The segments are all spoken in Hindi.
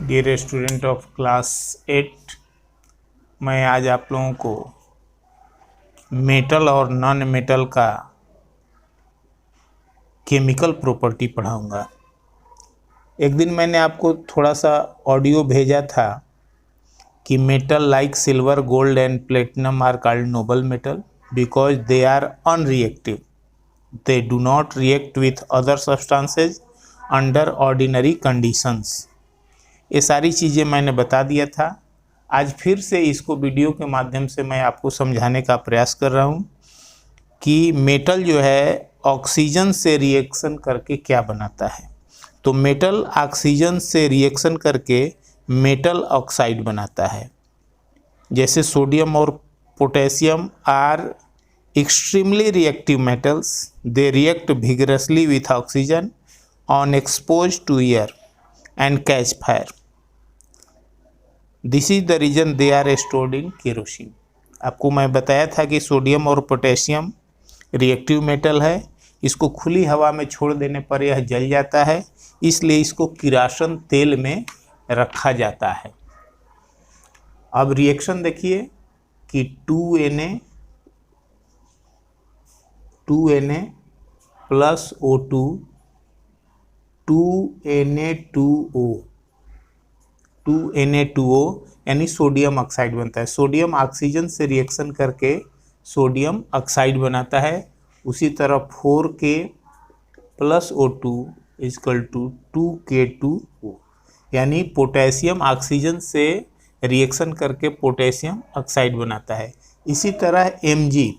डियर स्टूडेंट ऑफ क्लास 8, मैं आज आप लोगों को मेटल और नॉन मेटल का केमिकल प्रॉपर्टी पढ़ाऊंगा। एक दिन मैंने आपको थोड़ा सा ऑडियो भेजा था कि metal like silver, gold and platinum are called noble metal because they are unreactive, they do not react with other substances under ordinary conditions. ये सारी चीज़ें मैंने बता दिया था। आज फिर से इसको वीडियो के माध्यम से मैं आपको समझाने का प्रयास कर रहा हूँ कि मेटल जो है ऑक्सीजन से रिएक्शन करके क्या बनाता है। तो मेटल ऑक्सीजन से रिएक्शन करके मेटल ऑक्साइड बनाता है। जैसे सोडियम और potassium are extremely reactive metals, they react vigorously with oxygen on expose to air and catch fire. This is the reason they are stored in kerosene. आपको मैं बताया था कि सोडियम और पोटेशियम रिएक्टिव मेटल है, इसको खुली हवा में छोड़ देने पर यह जल जाता है, इसलिए इसको किरासन तेल में रखा जाता है। अब रिएक्शन देखिए कि 2Na प्लस O2 2Na2O यानी सोडियम ऑक्साइड बनता है। सोडियम ऑक्सीजन से रिएक्शन करके सोडियम ऑक्साइड बनाता है। उसी तरह 4K plus O2 equal to 2K2O यानी पोटेशियम ऑक्सीजन से रिएक्शन करके पोटेशियम ऑक्साइड बनाता है। इसी तरह Mg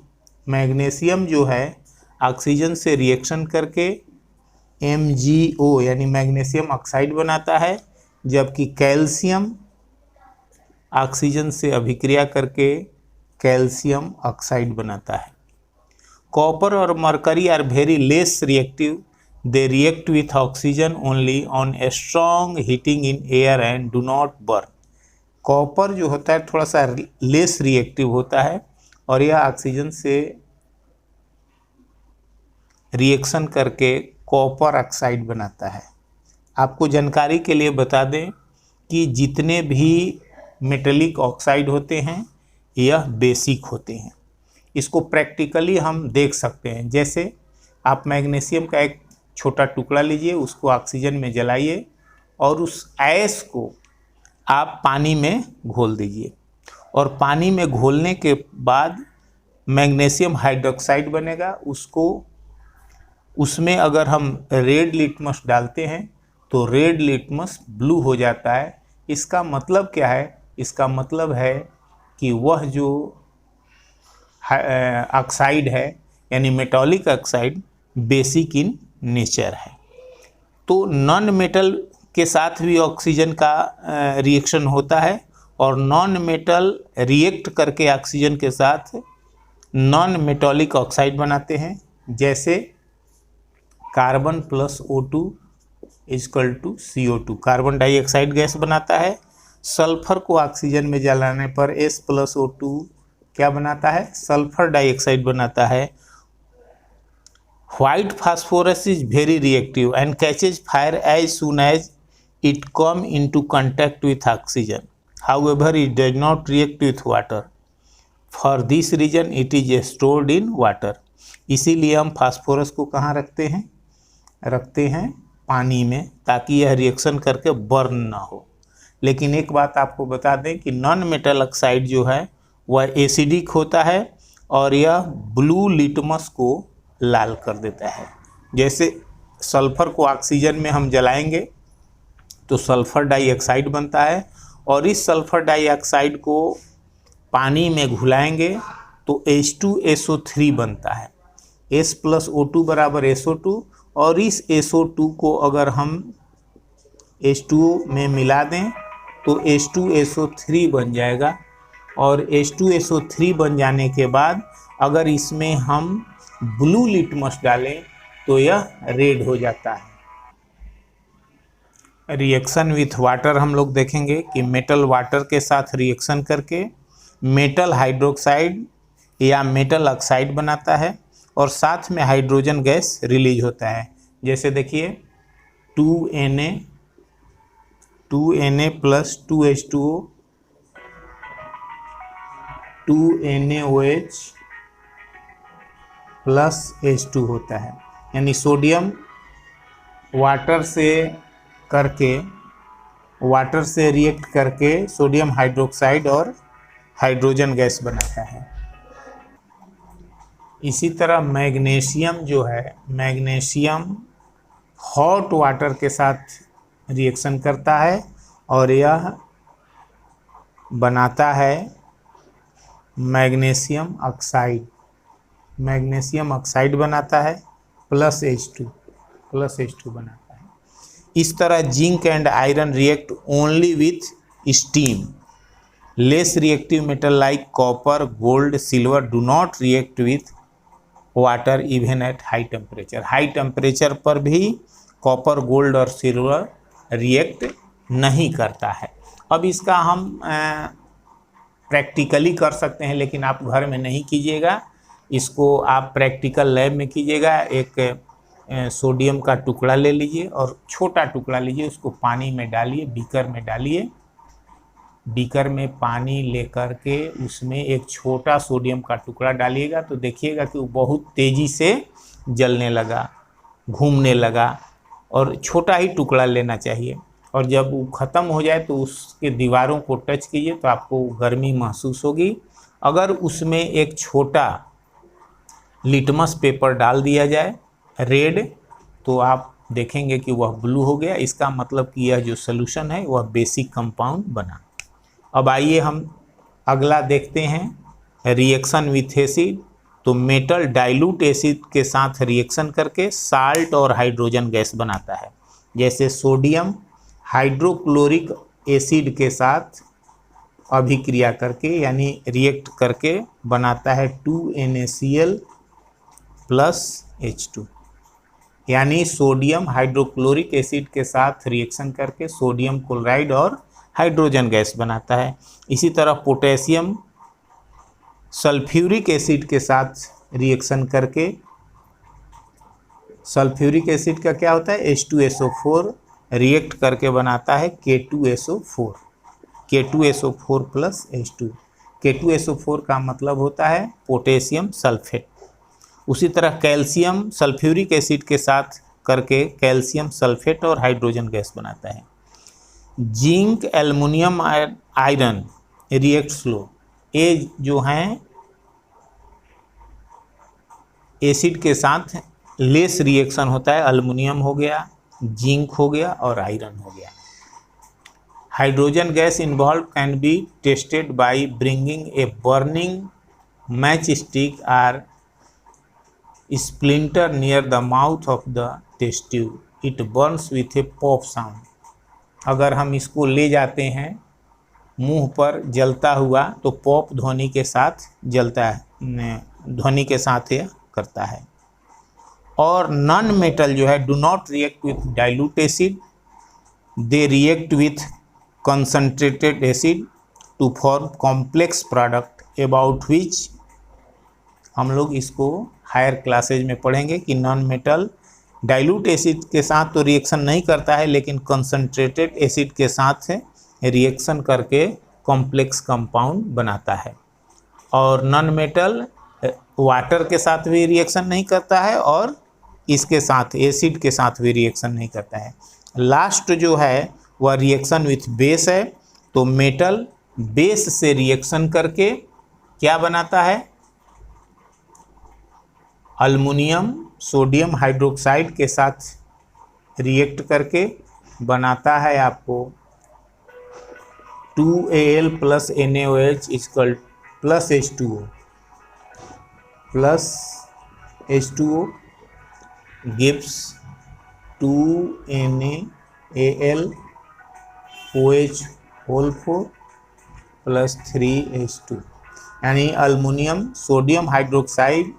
मैग्नीशियम जो है ऑक्सीजन से रिएक्शन करके MgO यानी मैग्नीशियम ऑक्साइड बनाता है, जबकि कैल्शियम ऑक्सीजन से अभिक्रिया करके कैल्शियम ऑक्साइड बनाता है। कॉपर और mercury are very less reactive, they react with oxygen only on a strong heating in air and do not burn. Copper जो होता है थोड़ा सा लेस रिएक्टिव होता है और यह ऑक्सीजन से रिएक्शन करके कॉपर ऑक्साइड बनाता है। आपको जानकारी के लिए बता दें कि जितने भी मेटेलिक ऑक्साइड होते हैं यह बेसिक होते हैं। इसको प्रैक्टिकली हम देख सकते हैं। जैसे आप मैग्नीशियम का एक छोटा टुकड़ा लीजिए, उसको ऑक्सीजन में जलाइए और उस ऐश को आप पानी में घोल दीजिए और पानी में घोलने के बाद मैग्नीशियम हाइड्रोक्साइड बनेगा। उसमें अगर हम रेड लिटमस डालते हैं तो रेड लिटमस ब्लू हो जाता है। इसका मतलब क्या है? इसका मतलब है कि वह जो ऑक्साइड है यानी metallic oxide basic in nature है। तो नॉन मेटल के साथ भी ऑक्सीजन का रिएक्शन होता है और नॉन मेटल रिएक्ट करके ऑक्सीजन के साथ नॉन मेटालिक ऑक्साइड बनाते हैं। जैसे carbon plus O2 equal to CO2 carbon dioxide gas बनाता है। सल्फर को ऑक्सीजन में जलाने पर S प्लस O2 क्या बनाता है? सल्फर डाइऑक्साइड बनाता है। White phosphorus is very reactive and catches fire as soon as it come into contact with oxygen, however it does not react with water, for this reason it is stored in water. इसीलिए हम फास्फोरस को कहाँ रखते हैं पानी में, ताकि यह रिएक्शन करके बर्न ना हो। लेकिन एक बात आपको बता दें कि नॉन मेटल ऑक्साइड जो है वह एसिडिक होता है और यह ब्लू लिटमस को लाल कर देता है। जैसे सल्फर को ऑक्सीजन में हम जलाएंगे तो सल्फर डाइऑक्साइड बनता है और इस सल्फर डाइऑक्साइड को पानी में घुलाएंगे तो H2SO3 बनता है। S प्लस O2 बराबर SO2 और इस SO2 को अगर हम H2O में मिला दें तो H2SO3 बन जाएगा और H2SO3 बन जाने के बाद अगर इसमें हम ब्लू लिटमस डालें तो यह रेड हो जाता है। रिएक्शन विथ वाटर हम लोग देखेंगे कि मेटल वाटर के साथ रिएक्शन करके मेटल हाइड्रोक्साइड या मेटल ऑक्साइड बनाता है और साथ में हाइड्रोजन गैस रिलीज होता है। जैसे देखिए 2Na 2Na plus 2H2O 2NaOH plus H2 होता है। यानी सोडियम वाटर से रिएक्ट करके सोडियम हाइड्रोक्साइड और हाइड्रोजन गैस बनाता है। इसी तरह मैग्नीशियम जो है, मैग्नीशियम हॉट वाटर के साथ रिएक्शन करता है और यह बनाता है मैग्नीशियम ऑक्साइड। मैग्नीशियम ऑक्साइड बनाता है प्लस H2 बनाता है। इस तरह zinc and iron react only with steam. Less reactive metal like copper, gold, silver do not react with water even at high temperature. High temperature पर भी कॉपर, गोल्ड और सिल्वर रिएक्ट नहीं करता है। अब इसका हम प्रैक्टिकली कर सकते हैं, लेकिन आप घर में नहीं कीजिएगा, इसको आप प्रैक्टिकल लैब में कीजिएगा। एक सोडियम का टुकड़ा ले लीजिए और छोटा टुकड़ा लीजिए, उसको पानी में डालिए, बीकर में डालिए। बीकर में पानी लेकर के उसमें एक छोटा सोडियम का टुकड़ा डालिएगा तो देखिएगा कि वो बहुत तेज़ी से जलने लगा, घूमने लगा। और छोटा ही टुकड़ा लेना चाहिए और जब वो ख़त्म हो जाए तो उसके दीवारों को टच कीजिए तो आपको गर्मी महसूस होगी। अगर उसमें एक छोटा लिटमस पेपर डाल दिया जाए रेड, तो आप देखेंगे कि वह ब्लू हो गया। इसका मतलब कि यह जो सॉल्यूशन है वह बेसिक कंपाउंड बना। अब आइए हम अगला देखते हैं, रिएक्शन विथ एसिड। तो मेटल डाइल्यूट एसिड के साथ रिएक्शन करके साल्ट और हाइड्रोजन गैस बनाता है। जैसे सोडियम हाइड्रोक्लोरिक एसिड के साथ अभिक्रिया करके यानी रिएक्ट करके बनाता है 2NaCl प्लस H2। यानी सोडियम हाइड्रोक्लोरिक एसिड के साथ रिएक्शन करके सोडियम क्लोराइड और हाइड्रोजन गैस बनाता है। इसी तरह पोटेशियम सल्फ्यूरिक एसिड के साथ रिएक्शन करके, सल्फ्यूरिक एसिड का क्या होता है H2SO4, रिएक्ट करके बनाता है K2SO4, K2SO4 plus H2। K2SO4 का मतलब होता है पोटेशियम सल्फेट। उसी तरह कैल्शियम सल्फ्यूरिक एसिड के साथ करके कैल्शियम सल्फेट और हाइड्रोजन गैस बनाता है। Zinc aluminium iron react slow. ये जो हैं एसिड के साथ लेस रिएक्शन होता है। एल्युमिनियम हो गया, जिंक हो गया और आयरन हो गया। Hydrogen gas involve can be tested by bringing a burning match stick or splinter near the mouth of the test tube. It burns with a pop sound. अगर हम इसको ले जाते हैं मुंह पर जलता हुआ तो पॉप ध्वनि के साथ जलता है, ध्वनि के साथ यह करता है। और नॉन मेटल जो है do not react with dilute acid, they react with concentrated acid to form complex product about which हम लोग इसको हायर क्लासेज में पढ़ेंगे कि नॉन मेटल डाइल्यूट एसिड के साथ तो रिएक्शन नहीं करता है, लेकिन कंसंट्रेटेड एसिड के साथ रिएक्शन करके कॉम्प्लेक्स कंपाउंड बनाता है। और नॉन मेटल वाटर के साथ भी रिएक्शन नहीं करता है और इसके साथ एसिड के साथ भी रिएक्शन नहीं करता है। लास्ट जो है वह रिएक्शन विथ बेस है। तो मेटल बेस से रिएक्शन करके क्या बनाता है, एल्युमिनियम सोडियम हाइड्रोक्साइड के साथ रिएक्ट करके बनाता है आपको 2Al plus NaOH equal plus H2O gives 2NaAlOH whole 4 plus 3H2। यानी अल्युमिनियम सोडियम हाइड्रोक्साइड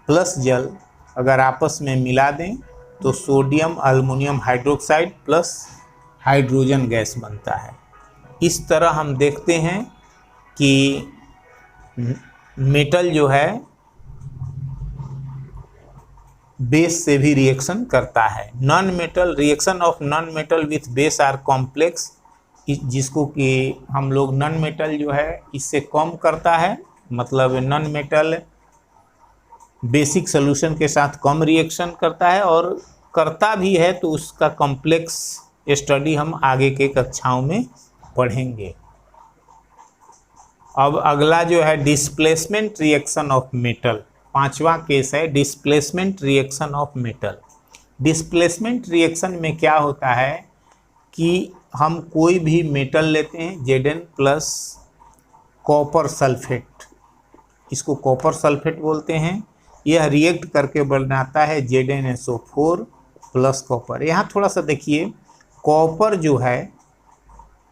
प्लस जल अगर आपस में मिला दें तो sodium aluminium hydroxide plus hydrogen gas बनता है। इस तरह हम देखते हैं कि मेटल जो है बेस से भी रिएक्शन करता है। Non metal reaction of non metal with base are complex जिसको कि हम लोग नॉन मेटल जो है इससे कम करता है, मतलब नॉन मेटल बेसिक सोल्यूशन के साथ कम रिएक्शन करता है, और करता भी है तो उसका कॉम्प्लेक्स स्टडी हम आगे के कक्षाओं में पढ़ेंगे। अब अगला जो है डिस्प्लेसमेंट रिएक्शन ऑफ मेटल, पांचवा केस है displacement reaction of metal. Displacement reaction में क्या होता है कि हम कोई भी मेटल लेते हैं Zn प्लस कॉपर सल्फेट, इसको कॉपर सल्फेट बोलते हैं। यह रिएक्ट करके बनाता है ZnSO4 प्लस कॉपर। यहाँ थोड़ा सा देखिए, कॉपर जो है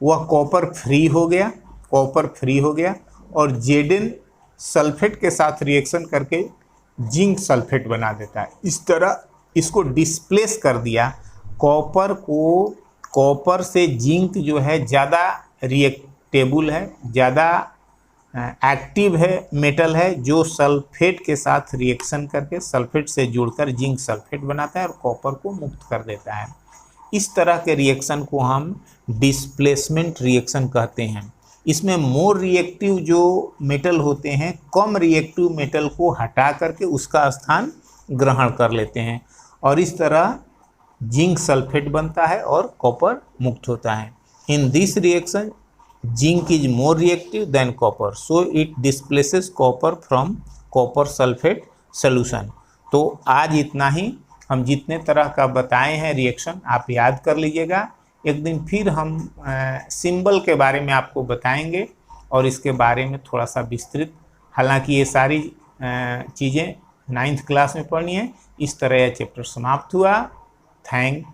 वह कॉपर फ्री हो गया, और Zn सल्फेट के साथ रिएक्शन करके जिंक सल्फेट बना देता है। इस तरह इसको डिस्प्लेस कर दिया। कॉपर से जिंक जो है ज़्यादा रिएक्टेबल है, ज़्यादा एक्टिव है मेटल है, जो सल्फेट के साथ रिएक्शन करके सल्फेट से जुड़कर जिंक सल्फेट बनाता है और कॉपर को मुक्त कर देता है। इस तरह के रिएक्शन को हम डिस्प्लेसमेंट रिएक्शन कहते हैं। इसमें मोर रिएक्टिव जो मेटल होते हैं कम रिएक्टिव मेटल को हटा करके उसका स्थान ग्रहण कर लेते हैं, और इस तरह जिंक सल्फेट बनता है और कॉपर मुक्त होता है। In this reaction zinc is more reactive than copper, so it displaces copper from copper sulphate solution. तो आज इतना ही, हम जितने तरह का बताए हैं रिएक्शन आप याद कर लीजिएगा। एक दिन फिर हम सिंबल के बारे में आपको बताएंगे और इसके बारे में थोड़ा सा विस्तृत, हालांकि ये सारी चीज़ें 9th क्लास में पढ़नी है। इस तरह यह चैप्टर समाप्त हुआ। थैंक